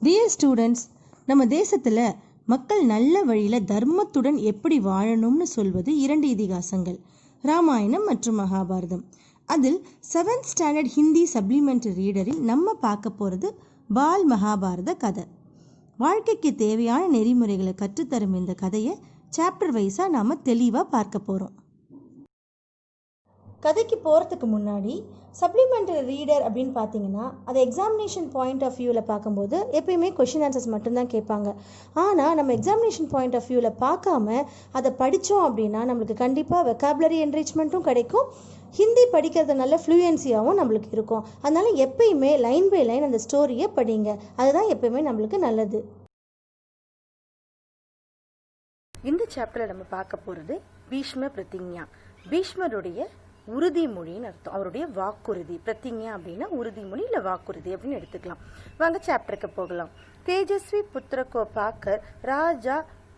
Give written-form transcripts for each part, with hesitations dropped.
Dear students, நம்ம தேசத்தில் மக்கள் நல்ல வழியில் தர்மத்துடன் எப்படி வாழணும்னு சொல்வது 2 இதிகாசங்கள், ராமாயணம் மற்றும் மகாபாரதம். அதில் 7th ஸ்டாண்டர்ட் ஹிந்தி சப்ளிமெண்ட்ரி ரீடரில் நம்ம பார்க்க போகிறது பால் மகாபாரத கதை. வாழ்க்கைக்கு தேவையான நெறிமுறைகளை கற்றுத்தரும் இந்த கதையை சாப்டர் வைஸாக நாம் தெளிவாக பார்க்க போகிறோம். கதைக்கு போகிறதுக்கு முன்னாடி சப்ளிமெண்ட்ரி ரீடர் அப்படின்னு பார்த்தீங்கன்னா அது எக்ஸாமினேஷன் பாயிண்ட் ஆஃப் வியூவில் பார்க்கும்போது எப்பயுமே கொஷின் ஆன்சர்ஸ் மட்டும்தான் கேட்பாங்க. ஆனால் நம்ம எக்ஸாமினேஷன் பாயிண்ட் ஆஃப் வியூவில் பார்க்காம அதை படித்தோம் அப்படின்னா நம்மளுக்கு கண்டிப்பாக வெக்காபுலரி என்ரிச்மெண்ட்டும் கிடைக்கும், ஹிந்தி படிக்கிறது நல்ல ஃப்ளூயன்சியாகவும் நம்மளுக்கு இருக்கும். அதனால் எப்பயுமே லைன் பை லைன் அந்த ஸ்டோரியை படிங்க, அதுதான் எப்பயுமே நம்மளுக்கு நல்லது. இந்த சாப்டரில் நம்ம பார்க்க போகிறது பீஷ்ம பிரதிஜ்ஞா. பீஷ்மருடைய உறுதிமொழின்னு அர்த்தம், அவருடைய வாக்குறுதி. பிரதிஜ்ஞா அப்படின்னா உறுதிமொழி இல்லை வாக்குறுதி அப்படின்னு எடுத்துக்கலாம். வாங்க சாப்டருக்கு போகலாம். तेजस्वी पुत्र को पाकर राजा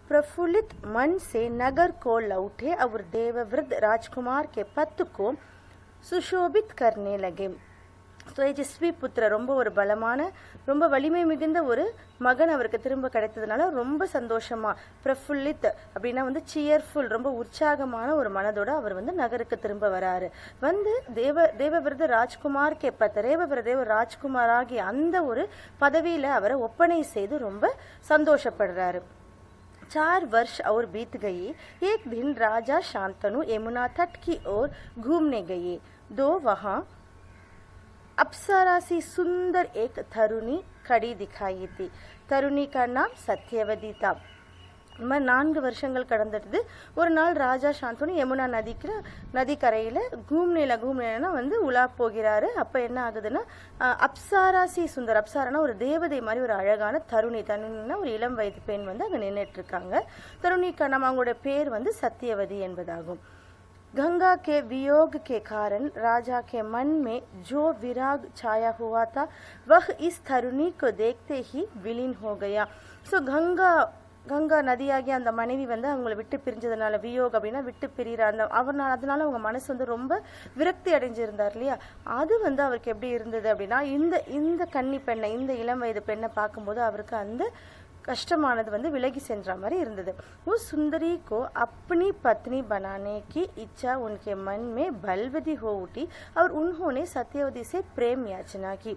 प्रफुल्लित मन से नगर को लौटे और देवव्रत राजकुमार के पद को सुशोभित करने लगे. தேஜஸ்வி புத்திர, ரொம்ப ஒரு பலமான, ரொம்ப வலிமை மிகுந்த ஒரு மகன் அவருக்கு திரும்ப கிடைத்ததுனால ரொம்ப சந்தோஷமா, பிரஃபுல்லித் அப்படின்னா சியர்ஃபுல், ரொம்ப உற்சாகமான ஒரு மனதோட அவர் நகருக்கு திரும்ப வராரு. தேவவிரத ராஜ்குமார் கேப்பத்த, தேவ ராஜ்குமார் ஆகிய அந்த ஒரு பதவியில அவரை ஒப்பனை செய்து ரொம்ப சந்தோஷப்படுறாரு. 4 वर्ष और बीत गए. एक दिन राजा शांतनु यमुना तट की ओर घूमने गए. दो वहां अप्सरा सी सुंदर एक तरुणी खड़ी दिखाई थी. तरुणी का नाम सत्यवती था. 4 வருஷங்கள் கடந்துட்டு ஒரு நாள் ராஜா சாந்தனு யமுனா நதிக்கரையில் கூம்னேனா உலா போகிறாரு. அப்போ என்ன ஆகுதுன்னா, அப்சாராசி சுந்தர், அப்சாரானா ஒரு தேவதை மாதிரி ஒரு அழகான தருணினா ஒரு இளம் வயது பெண் அங்கே நின்றுட்டு இருக்காங்க. தருணிக்கா நம்ம அவங்களோட பேர் சத்தியவதி என்பதாகும். गंगा के वियोग के कारण राजा के मन में जो विराग छाया हुआ था वह इस तरुणी को देखते ही विलीन हो गया. सो கங்கா நதியாகி அந்த மனைவி அவங்கள விட்டு பிரிஞ்சதுனால, வியோக் அப்படின்னா விட்டு பிரிகிற அந்த அதனால அவங்க மனசு ரொம்ப விரக்தி அடைஞ்சிருந்தார் இல்லையா. அது அவருக்கு எப்படி இருந்தது அப்படின்னா, இந்த கன்னி பெண்ணை, இந்த இளம் வயது பெண்ணை பார்க்கும்போது அவருக்கு அந்த கஷ்டமானது விலகி சென்ற மாதிரி இருந்தது. उस सुंदरी को अपनी पत्नी बनाने की इच्छा उनके मन में बलवती हो उठी और उन्होंने सत्यवती से प्रेम याचना की.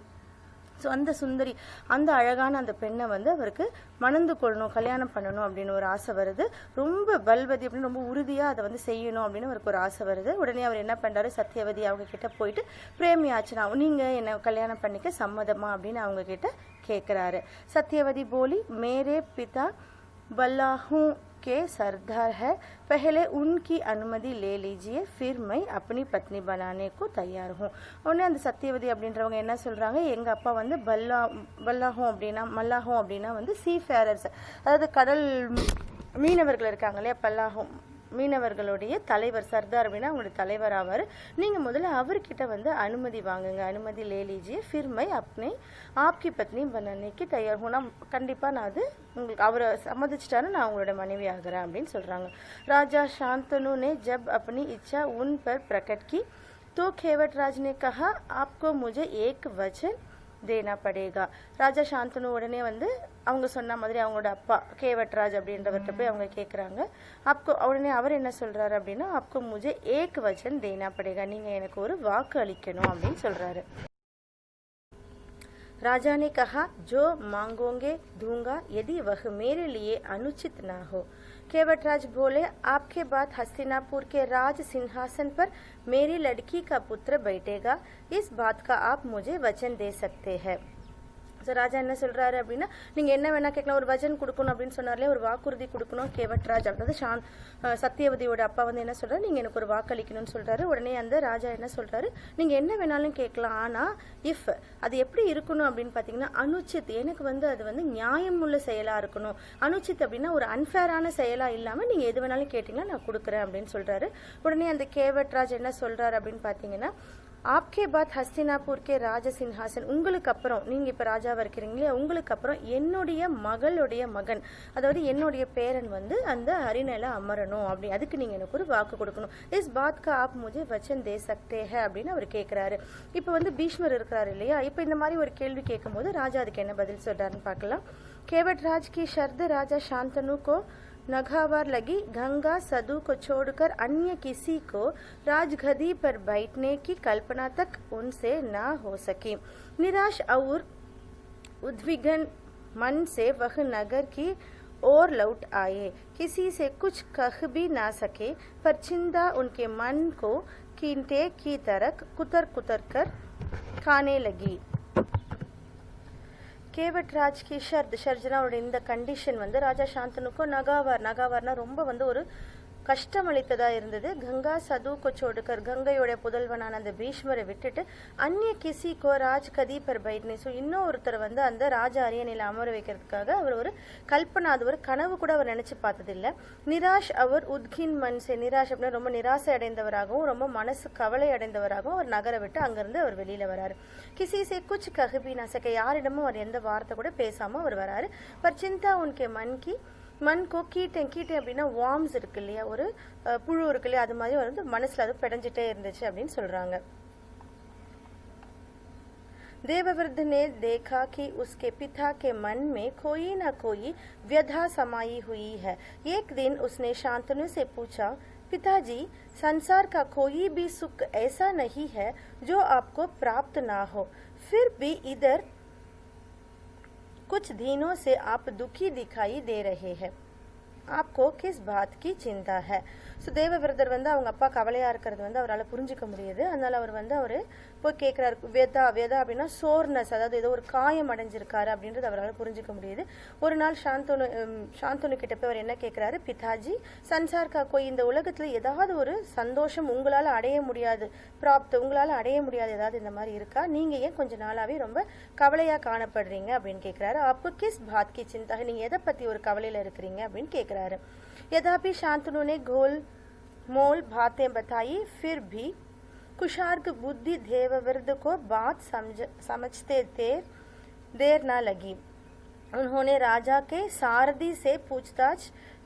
ஸோ அந்த சுந்தரி, அந்த அழகான அந்த பெண்ணை அவருக்கு மணந்து கொள்ளணும், கல்யாணம் பண்ணணும் அப்படின்னு ஒரு ஆசை வருது. ரொம்ப பல்வதி அப்படின்னு ரொம்ப உறுதியாக அதை செய்யணும் அப்படின்னு அவருக்கு ஒரு ஆசை வருது. உடனே அவர் என்ன பண்ணுறாரு, சத்யவதி அவங்க கிட்ட போயிட்டு பிரேம் யாச்சனா, நீங்கள் என்னை கல்யாணம் பண்ணிக்க சம்மதமா அப்படின்னு அவங்க கிட்ட கேட்குறாரு. சத்யவதி போலி, மேரே பிதா बल्लाहों के सरदार है, पहले उनकी अनुमति ले लीजिए, फिर मैं अपनी पत्नी बनाने को तैयार हूँ. उन्हें அந்த சத்தியவதி அப்படின்றவங்க என்ன சொல்கிறாங்க, எங்கள் அப்பா பல்லாஹோம் அப்படின்னா, மல்லாஹோம் அப்படின்னா சீஃபேரர்ஸ், அதாவது கடல் மீனவர்கள் இருக்காங்க இல்லையா, பல்லாஹோம் மீனவர்களுடைய தலைவர், சர்தார் அப்படின்னா அவங்களுடைய தலைவர் ஆவார். நீங்கள் முதல்ல அவர்கிட்ட அனுமதி வாங்குங்க, அனுமதி லே லீஜியே, ஃபிர் மை அப்னே ஆப்கி பத்னி பனானேக்கு தயார் ஹூ, நான் கண்டிப்பாக நான் அது உங்களுக்கு அவரை சம்மதிச்சிட்டாரு, நான் அவங்களோட மனைவி ஆகிறேன் அப்படின்னு சொல்கிறாங்க. ராஜா शांतनु ने जब अपनी इच्छा उन पर प्रकट की तो खेवटराज ने कहा आपको मुझे एक वचन தேனா படேகா. ராஜா சாந்தனு உடனே அவங்க சொன்ன மாதிரி அவங்களோட அப்பா கேவட்ராஜ் அப்படின்றவர்கிட்ட போய் அவங்க கேட்குறாங்க. உடனே அவர் என்ன சொல்கிறாரு அப்படின்னா, आपको मुझे एक वचन देना पड़ेगा, நீங்கள் எனக்கு ஒரு வாக்கு அளிக்கணும் அப்படின்னு சொல்கிறாரு. राजा ने कहा जो मांगोगे दूंगा, यदि वह मेरे लिए अनुचित ना हो. केवटराज बोले आपके बाद हस्तिनापुर के राज सिंहासन पर मेरी लड़की का पुत्र बैठेगा, इस बात का आप मुझे वचन दे सकते हैं. ஸோ ராஜா என்ன சொல்கிறாரு அப்படின்னா, நீங்கள் என்ன வேணால் கேட்கலாம், ஒரு வச்சன் கொடுக்கணும் அப்படின்னு சொன்னார்லே, ஒரு வாக்குறுதி கொடுக்கணும். கேவட்ராஜ் அதாவது சத்தியவதியோட அப்பா என்ன சொல்கிறாரு, நீங்கள் எனக்கு ஒரு வாக்களிக்கணும்னு சொல்கிறாரு. உடனே அந்த ராஜா என்ன சொல்கிறாரு, நீங்கள் என்ன வேணாலும் கேட்கலாம், ஆனால் இஃப் அது எப்படி இருக்கணும் அப்படின்னு பார்த்தீங்கன்னா, அனுச்சித், எனக்கு அது நியாயமுள்ள செயலாக இருக்கணும். அனுச்சித் அப்படின்னா ஒரு அன்ஃபேரான செயலாக இல்லாமல் நீங்கள் எது வேணாலும் கேட்டிங்கன்னா நான் கொடுக்குறேன் அப்படின்னு சொல்கிறாரு. உடனே அந்த கேவட்ராஜ் என்ன சொல்கிறாரு அப்படின்னு பார்த்தீங்கன்னா, आपके बाद ஹஸ்தினாபூர் கே ராஜ சிங்ஹாசன், உங்களுக்கு அப்புறம் நீங்க இப்ப ராஜாவா இருக்கிறீங்களே, உங்களுக்கு அப்புறம் என்னுடைய மகளுடைய மகன், அதாவது என்னுடைய பேரன் வந்து அந்த அரியணையில அமரணும், அப்படி அதுக்கு நீங்க எனக்கு ஒரு வாக்கு கொடுக்கணும். இஸ் பாத் கா ஆப் முझे वचन दे सकते हैं அப்படின்னு அவர் கேட்கிறாரு. இப்ப வந்து பீஷ்மர் இருக்கிறாரு இல்லையா, இப்ப இந்த மாதிரி ஒரு கேள்வி கேட்கும்போது ராஜா அதுக்கு என்ன பதில் சொல்றாருன்னு பார்க்கலாம். केवट राज की शर्त राजा शांतनु को नगावार लगी. गंगा सदु को छोड़कर अन्य किसी को राजगद्दी पर बैठने की कल्पना तक उनसे न हो सकी. निराश और उद्विग्न मन से वह नगर की ओर लौट आए. किसी से कुछ कह भी ना सके, पर चिंता उनके मन को कींटे की तरह कुतर कुतर कर खाने लगी. கேவட் ராஜ் கி ஷர்ஜனாவோட இந்த கண்டிஷன் வந்து ராஜா சாந்தனுக்கும் நகாவார்னா ரொம்ப வந்து ஒரு கஷ்டமளித்ததா இருந்தது. கங்கா சது கொச்சோடுக்கர், கங்கையோட புதல்வனான அந்த பீஷ்மரை விட்டுட்டு அந்நிய கிசி கோ ராஜ் கதி பர் பைட்னே, ஸோ இன்னொருத்தர் வந்து அந்த ராஜ அரியணையில் அமர வைக்கிறதுக்காக அவர் ஒரு கல்பனா, அது ஒரு கனவு கூட அவர் நினைச்சு பார்த்ததில்லை. நிராஷ் அவர் உத்கின் மன்சே, நிராஷ் அப்படின்னா ரொம்ப நிராசை அடைந்தவராகவும் ரொம்ப மனசு கவலை அடைந்தவராகவும் அவர் நகரை விட்டு அங்கிருந்து அவர் வெளியில வராரு. கிசிசே குச் கஹபி நசக்க, யாரிடமும் அவர் எந்த வார்த்தை கூட பேசாம அவர் வராரு. பர் சிந்தா உன்கே மன் கோ கீட்டேன் அப்படின்னா வார்ம்ஸ் இருக்கு இல்லையா, ஒரு புழு இருக்கு இல்லையா, அது மாதிரி வந்து மனசுல அது பெடைஞ்சிட்டே இருந்துச்சு அப்படின்னு சொல்றாங்க. देवव्रत ने देखा कि उसके पिता के मन में कोई न कोई व्यथा समाई हुई है. एक दिन उसने शांतनु से पूछा, पिताजी, संसार का कोई भी सुख ऐसा नहीं है जो आपको प्राप्त ना हो, फिर भी इधर कुछ दिनों से आप दुखी दिखाई दे रहे हैं. आपको किस बात की चिंता है? ஸோ தேவவிரதர் வந்து அவங்க அப்பா கவலையா இருக்கிறது வந்து அவரால் புரிஞ்சுக்க முடியுது. அதனால அவர் வந்து அவரு போய் கேட்கிறாரு. வெதா அப்படின்னா சோர்னஸ், அதாவது ஏதோ ஒரு காயம் அடைஞ்சிருக்காரு அப்படின்றது அவரால் புரிஞ்சுக்க முடியுது. ஒரு நாள் சாந்தனு கிட்ட போய் அவர் என்ன கேட்கிறாரு, பிதாஜி சன்சார் கா கோய், இந்த உலகத்துல ஏதாவது ஒரு சந்தோஷம் உங்களால அடைய முடியாது, உங்களால அடைய முடியாது ஏதாவது இந்த மாதிரி இருக்கா, நீங்க ஏன் கொஞ்ச நாளாவே ரொம்ப கவலையா காணப்படுறீங்க அப்படின்னு கேட்கிறாரு. அப்போ கிஸ் பாத் கி சிந்தா, நீங்க எதை பத்தி ஒரு கவலையில இருக்கிறீங்க அப்படின்னு கேட்கிறாரு. यद्यपि शांतनु ने गोल मोल बातें बताई, फिर भी कुशार्क बुद्धि देवव्रत को बात समझते देर न लगी. उन्होंने राजा के सारथी से पूछताछ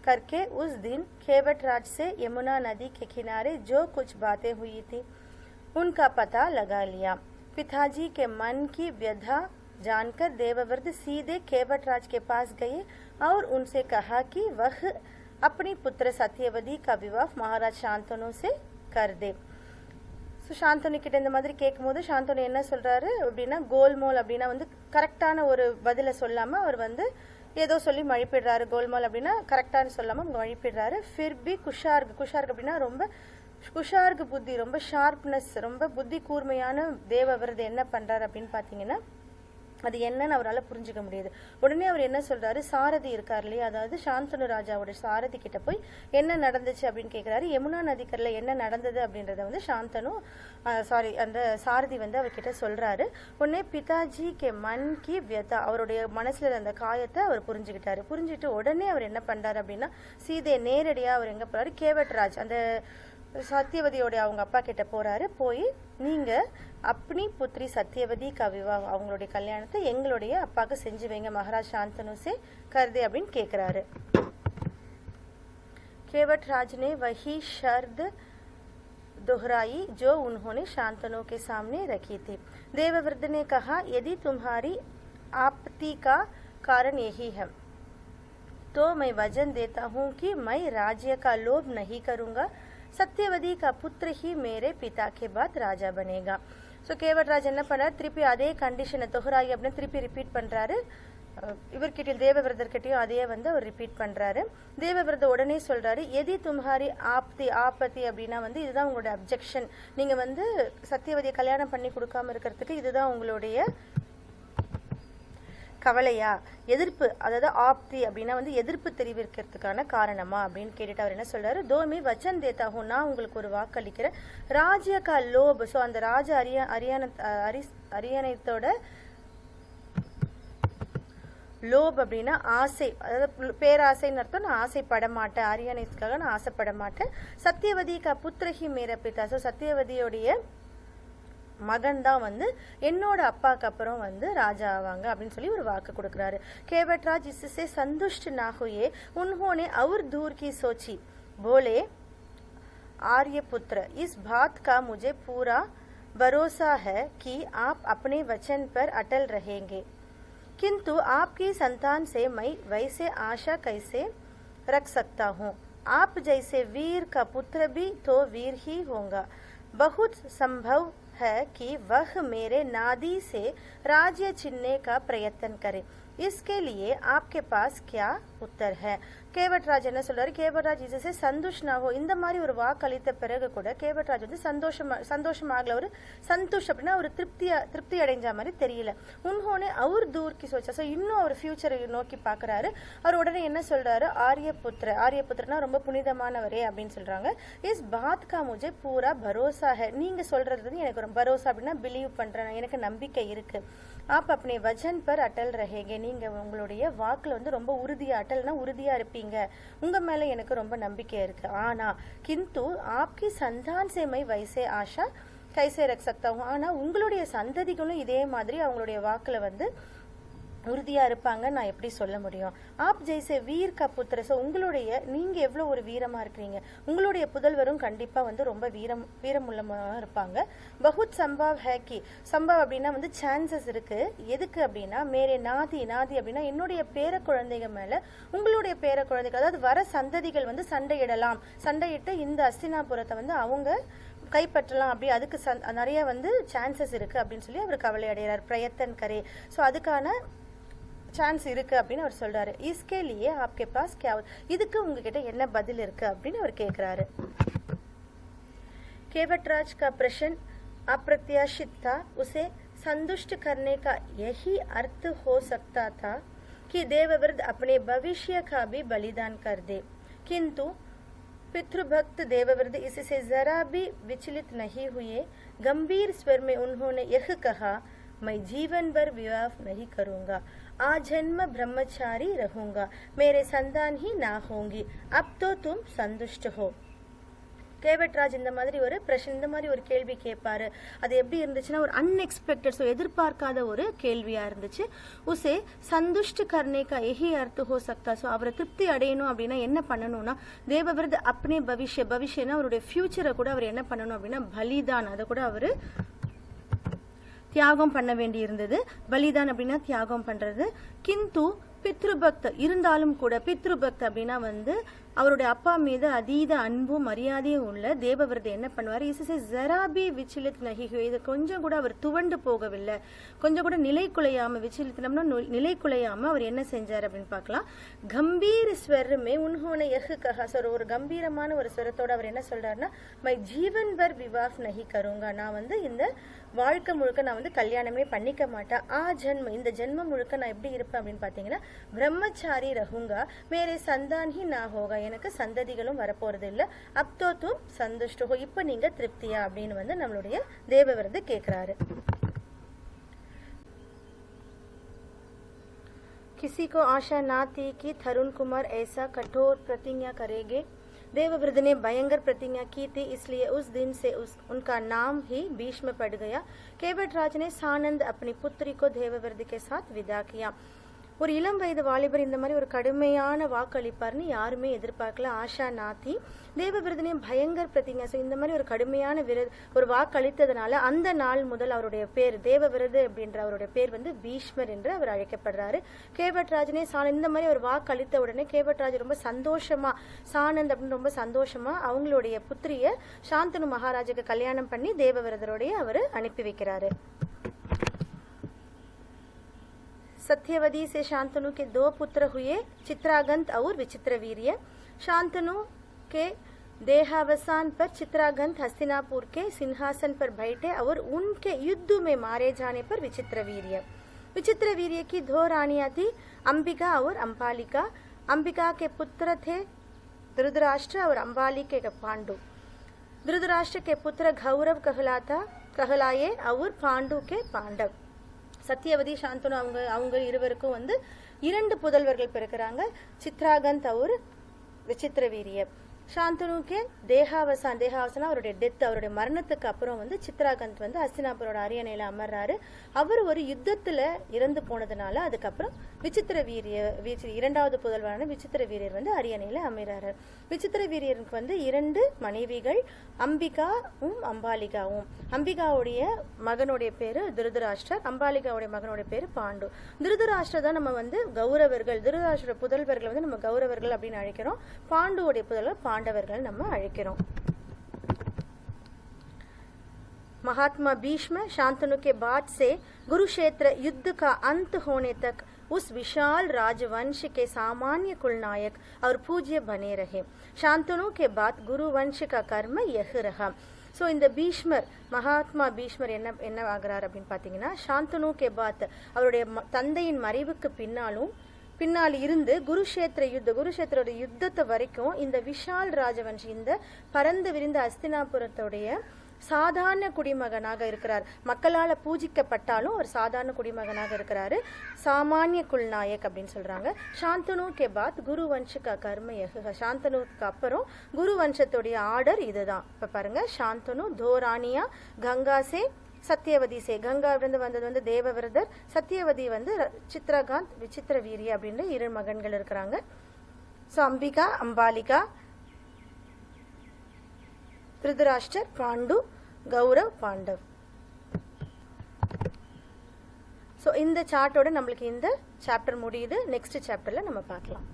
करके उस दिन केवट राज से यमुना नदी के किनारे जो कुछ बातें हुई थी उनका पता लगा लिया. पिताजी के मन की व्यथा जानकर देवव्रत सीधे केवट राज के पास गए और उनसे कहा कि वह अपनी पुत्र सत्यवती का विवाह महाराज शांतनु से कर दे. ஸோ சாந்தனு கிட்ட இந்த மாதிரி கேட்கும்போது சாந்தனு என்ன சொல்றாரு அப்படின்னா, கோல்மோல் அப்படின்னா வந்து கரெக்டான ஒரு பதிலை சொல்லாம அவர் வந்து ஏதோ சொல்லி மழிப்பிடுறாரு. கோல்மோல் அப்படின்னா கரெக்டானு சொல்லாம அவங்க மழிப்பிடுறாரு. ஃபிர்பி குஷார்க் அப்படின்னா ரொம்ப குஷார்க் புத்தி, ரொம்ப ஷார்ப்னஸ், ரொம்ப புத்தி கூர்மையான தேவவிரதர் என்ன பண்றாரு அப்படின்னு பாத்தீங்கன்னா அது என்னன்னு அவரால் புரிஞ்சுக்க முடியுது. உடனே அவர் என்ன சொல்றாரு, சாரதி இருக்கார் இல்லையா, அதாவது சாந்தனு ராஜாவோட சாரதி கிட்ட போய் என்ன நடந்துச்சு அப்படின்னு கேட்கிறாரு. யமுனா நதிக்கரையில என்ன நடந்தது அப்படின்றத வந்து அந்த சாரதி வந்து அவர்கிட்ட சொல்றாரு. உடனே பிதாஜி கே மன் கி வியதா, அவருடைய மனசுல அந்த காயத்தை அவர் புரிஞ்சுட்டு உடனே அவர் என்ன பண்றாரு அப்படின்னா சீதே நேரடியா அவர் எங்க போறாரு, கேவட் ராஜ் அந்த சத்தியவதியோட அவங்க அப்பா கிட்ட போறாரு. போய் நீங்க अपनी पुत्री सत्यवती का विवाह, அவங்களுடைய கல்யாணத்தை எங்களுடைய அப்பாக்கு செஞ்சு வைங்க, மகாராஜ் शांतनु से कर दे அப்படின்னு கேக்குறாரு. केवट राज ने वही शर्त दोहराई जो उन्होंने शांतनु के सामने रखी थी. देवव्रत ने कहा, यदि तुम्हारी आपत्ति का कारण यही है तो मैं वचन देता हूँ कि मैं राज्य का लोभ नहीं करूंगा. सत्यवती का पुत्र ही मेरे पिता के बाद राजा बनेगा. ஸோ கேவட் ராஜ் என்ன பண்ணாரு, திருப்பி அதே கண்டிஷனை தொகுராயி அப்படின்னு திருப்பி ரிப்பீட் பண்றாரு. இவர்கிட்ட தேவவிரதர்கிட்டையும் அதையே வந்து அவர் ரிப்பீட் பண்றாரு. தேவவிரதர் உடனே சொல்றாரு, எதி தும்ஹாரி ஆபத்தி அப்படின்னா வந்து இதுதான் உங்களோட அப்ஜெக்ஷன், நீங்க வந்து சத்தியவதியை கல்யாணம் பண்ணி கொடுக்காம இருக்கிறதுக்கு இதுதான் உங்களுடைய கவலையா, எதிர்ப்பு, அதாவது ஆப்தி அப்படின்னா வந்து எதிர்ப்பு தெரிவிக்கிறதுக்கான காரணமா அப்படின்னு கேட்டுட்டு அவர் என்ன சொல்றாரு, தோமி வச்சன் தேத்தாகும், நான் உங்களுக்கு ஒரு வாக்களிக்கிறேன். ராஜ்ய கா லோப், ஸோ அந்த ராஜ அரியணத்தோட லோப் அப்படின்னா ஆசை, அதாவது பேராசைன்னு அர்த்தம். நான் ஆசைப்பட மாட்டேன், அரியணைக்காக நான் ஆசைப்பட மாட்டேன். சத்தியவதி கா புத்திரஹி மேர பிதா, ஸோ சத்தியவதியோடைய மகன் தான் வந்து என்னோட அப்பாக்கு அப்புறம் வந்து ராஜா ஆவாங்க அப்படின்னு சொல்லி ஒரு வாக்கு கொடுக்குறாரு. केवटराज इससे संतुष्ट ना हुए, उन्होंने और दूर की सोची, बोले आर्यपुत्र, इस बात का मुझे पूरा भरोसा है कि आप अपने वचन पर अटल रहेंगे, किंतु आपकी संतान से मैं वैसे आशा कैसे रख सकता हूँ? आप जैसे वीर का पुत्र भी तो वीर ही होगा। बहुत संभव है कि वह मेरे नादी से राज्य छीनने का प्रयत्न करे, इसके लिए आपके पास क्या उत्तर है? கேவட்ராஜ் என்ன சொல்றாரு, கேவட்ராஜ் இதுசே சந்தோஷ்னாகோ, இந்த மாதிரி ஒரு வாக்கு அளித்த பிறகு கூட கேவட்ராஜ் வந்து சந்தோஷமாகல, ஒரு சந்தோஷ் அப்படின்னா ஒரு திருப்தி அடைஞ்ச மாதிரி தெரியல. உன்ஹோனே அவர் தூர்க்கி சோச்சா, ஸோ இன்னும் அவர் ஃபியூச்சரை நோக்கி பார்க்குறாரு. அவர் உடனே என்ன சொல்றாரு, ஆரியபுத்திரனா ரொம்ப புனிதமானவரே அப்படின்னு சொல்றாங்க. இஸ் பாத் கா முஜே பூரா பரோசா ஹை, நீங்க சொல்றது வந்து எனக்கு ஒரு பரோசா அப்படின்னா பிலீவ் பண்றேன், எனக்கு நம்பிக்கை இருக்கு. आप अपने वचन पर अटल रहेंगे, நீங்க உங்களுடைய வாக்குல வந்து ரொம்ப உறுதியா, அட்டல்னா உறுதியா இருப்பீங்க, உங்க மேல எனக்கு ரொம்ப நம்பிக்கை இருக்கு. ஆனா किंतु आपकी संतान से मैं वैसे आशा कैसे रख सकता हूँ, ஆனா உங்களுடைய சந்ததிகளும் இதே மாதிரி அவங்களுடைய வாக்குல வந்து உறுதியா இருப்பாங்க, நான் எப்படி சொல்ல முடியும்? ஆப் ஜெய்சே வீர் கா புத்திர, ஸோ உங்களுடைய நீங்க எவ்வளவு ஒரு வீரமா இருக்கிறீங்க, உங்களுடைய புதல்வரும் கண்டிப்பா வந்து ரொம்ப வீரமுள்ளமாக இருப்பாங்க. பகுத் சம்பவ் ஹே கி, சம்பவ் அப்படின்னா வந்து சான்சஸ் இருக்கு, எதுக்கு அப்படின்னா மேரே நாதி அப்படின்னா என்னுடைய பேர குழந்தைகள் மேல உங்களுடைய பேர குழந்தைகள், அதாவது வர சந்ததிகள் வந்து சண்டையிட்டு இந்த அஸ்தினாபுரத்தை வந்து அவங்க கைப்பற்றலாம், அப்படி அதுக்கு நிறைய வந்து சான்சஸ் இருக்கு அப்படின்னு சொல்லி அவர் கவலை அடைகிறார். பிரயத்தன் கரே, ஸோ அதுக்கான சான்ஸ் இருக்கு அப்படின்னு அவர் சொல்றாரு. इसके लिए आपके पास क्या, இதுக்கு உங்ககிட்ட என்ன பதில் இருக்கு அப்படின்னு அவர் கேட்கிறாரு. केवटराज का प्रश्न अप्रत्याशित था, उसे संतुष्ट करने का यही अर्थ हो सकता था कि देवव्रत अपने भविष्य का भी बलिदान कर दे, किंतु पितृभक्त देवव्रत इससे जरा भी विचलित नहीं हुए. गंभीर स्वर में उन्होंने यह कहा, मैं जीवन भर विवाह नहीं करूंगा, आजन्म ब्रह्मचारी रहूंगा, मेरे संतान ही ना होंगी, अब तो तुम संतुष्ट हो. கேவட்ராஜ் இந்த மாதிரி ஒரு பிரச்சனை, இந்த மாதிரி ஒரு கேள்வி கேட்பாரு. அது எப்படி இருந்துச்சுன்னா ஒரு அன்எக்ஸ்பெக்டட், ஸோ எதிர்பார்க்காத ஒரு கேள்வியா இருந்துச்சு. உசே சந்துஷ்ட் கர்னேகா எஹி அர்த்த ஹோ சக்தா, ஸோ அவரை திருப்தி அடையணும் அப்படின்னா என்ன பண்ணணும்னா தேவவிரத அப்னே பவிஷ்யனா அவருடைய ஃபியூச்சரை கூட அவர் என்ன பண்ணணும் அப்படின்னா பலிதான், அதை கூட அவரு தியாகம் பண்ண வேண்டி இருந்தது. பலிதான் அப்படின்னா தியாகம் பண்றது. கிந்து பித்ருபக்த் இருந்தாலும் கூட, பித்ருபக்த் அப்படின்னா வந்து அவருடைய அப்பா மீது அதீத அன்பும் மரியாதையும் உள்ள தேவவிரதை என்ன பண்ணுவார், இசை ஜராபி விச்சிலித் நகி, இது கொஞ்சம் கூட அவர் துவண்டு போகவில்லை, கொஞ்சம் கூட நிலை குலையாம, விச்சிலித்தனம்னா நிலை குலையாம அவர் என்ன செஞ்சார் அப்படின்னு பார்க்கலாம். கம்பீர் ஸ்வரமே உன்ஹோன யஹ் கஹா, சார் ஒரு கம்பீரமான ஒரு ஸ்வரத்தோட அவர் என்ன சொல்றாருன்னா, மை ஜீவன் பர் விவாஹ் நஹி கருங்க, நான் வந்து இந்த வாழ்க்கை முழுக்க நான் வந்து கல்யாணமே பண்ணிக்க மாட்டேன். ஜென்ம, இந்த ஜென்மம் முழுக்க நான் எப்படி இருப்பேன் அப்படின்னு பாத்தீங்கன்னா பிரம்மச்சாரி ரகுங்கா, மேரே சந்தான் ஹி நா ஹோகா, எனக்கு சந்ததிகளும் வரப்போறது இல்ல. அப்தோ தும் சந்துஷ்ட ஹோ, இப்ப நீங்க திருப்தியா அப்படின்னு வந்து நம்மளுடைய தேவவிரது கேட்கிறாரு. किसी को आशा ना थी कि तरुण कुमार ऐसा कठोर प्रतिज्ञा करेंगे. देवव्रत ने भयंकर प्रतिज्ञा की थी, इसलिए उस दिन से उनका नाम ही भीष्म पड़ गया. केवटराज ने सानंद अपनी पुत्री को देवव्रत के साथ विदा किया. ஒரு இளம் வயது வாலிபர் இந்த மாதிரி ஒரு கடுமையான வாக்களிப்பார்னு யாருமே எதிர்பார்க்கல. ஆஷா நாத்தி தேவவிரதனே பயங்கர பிரதிஜா, இந்த மாதிரி ஒரு கடுமையான ஒரு வாக்களித்ததுனால அந்த நாள் முதல் அவருடைய பேர் தேவவிரது அப்படின்ற அவருடைய பேர் வந்து பீஷ்மர் என்று அவர் அழைக்கப்படுறாரு. கேவட்ராஜனே இந்த மாதிரி ஒரு வாக்களித்த உடனே கேவட்ராஜ் ரொம்ப சந்தோஷமா, சானந்த் அப்படின்னு ரொம்ப சந்தோஷமா அவங்களுடைய புத்திரிய சாந்தனு மகாராஜுக்கு கல்யாணம் பண்ணி தேவவிரதரோடைய அவர் அனுப்பி வைக்கிறாரு. सत्यवती से शांतनु के 2 पुत्र हुए, चित्रागंत और विचित्रवीर्य. शांतनु के देहावसान पर चित्रागंत हस्तिनापुर के सिंहासन पर बैठे और उनके युद्ध में मारे जाने पर विचित्रवीर्य की 2 रानियां थी, अंबिका और अंबालिका. अंबिका के पुत्र थे धृतराष्ट्र और अंबालिका के पांडु. धृतराष्ट्र के पुत्र गौरव कहलाए और पांडु के पांडव. சத்யவதி சாந்தனு அவங்க இருவருக்கும் வந்து 2 புதல்வர்கள் பிறக்கிறாங்க, சித்ராகந்த் அவர் விசித்திரவீரிய. சாந்தனுக்கே தேகாவசானா அவருடைய டெத், அவருடைய மரணத்துக்கு அப்புறம் வந்து சித்ராகந்த் வந்து ஹஸ்தினாபுரோட அரியணையில அமர்றாரு. அவர் ஒரு யுத்தத்துல இறந்து போனதுனால அதுக்கப்புறம் விசித்திர இரண்டாவது புதல்வரான விசித்திர வீரியர் வந்து அரியணையில அமர்றாரு. விசித்திர வீரியருக்கு வந்து 2 மனைவிகள், அம்பிகாவும் அம்பாலிகாவும். அம்பிகாவுடைய மகனுடைய பேரு திருதராஷ்டிரர், அம்பாலிகாவுடைய மகனுடைய பேரு பாண்டு. திருதராஷ்டிரர் தான் நம்ம வந்து கௌரவர்கள், திருதராஷ்டிர புதல்வர்கள் வந்து நம்ம கௌரவர்கள் அப்படின்னு அழைக்கிறோம். பாண்டுவுடைய புதல்வர் पांडवர்கள் நம்ம அழைக்கிறோம். महात्मा भीष्म शांतनु के बाद से कुरुक्षेत्र युद्ध का अंत होने तक उस विशाल राजवंश के सामान्य कुलनायक और पूज्य बने रहे. शांतनु के बाद गुरुवंश का कर्म यह रहा. ஸோ இந்த பீஷ்மர், மகாத்மா பீஷ்மர் என்ன ஆகிறார் அப்படின்னு பார்த்தீங்கன்னா, சாந்தனு கே பாத் அவருடைய தந்தையின் மறைவுக்கு பின்னால் இருந்து குருஷேத்திர யுத்தத்தை வரைக்கும் இந்த விஷால் ராஜவன்ஷி, இந்த பரந்து விரிந்த அஸ்தினாபுரத்துடைய சாதாரண குடிமகனாக இருக்கிறார். மக்களால் பூஜிக்கப்பட்டாலும் ஒரு சாதாரண குடிமகனாக இருக்கிறாரு. சாமானிய குல்நாயக் அப்படின்னு சொல்றாங்க. சாந்தனு கே பாத் குரு வம்சக கர்ம யஹ. சாந்தனுக்கு அப்புறம் குரு வம்சத்துடைய ஆர்டர் இதுதான். இப்ப பாருங்க, சாந்தனு தோரானியா கங்காசே சத்யவதி சே. கங்காவிலிருந்து வந்தது வந்து தேவவிரதர், சத்யவதி வந்து சித்ரகாந்த் விசித்திர வீரிய அப்படின்ற 2 மகன்கள் இருக்கிறாங்க. ஸோ அம்பிகா அம்பாலிகா, திருதராஷ்டர் பாண்டு, கௌரவ் பாண்டவ். ஸோ இந்த சார்ட்டோட நம்மளுக்கு இந்த சாப்டர் முடியுது. நெக்ஸ்ட் சாப்டர்ல நம்ம பார்க்கலாம்.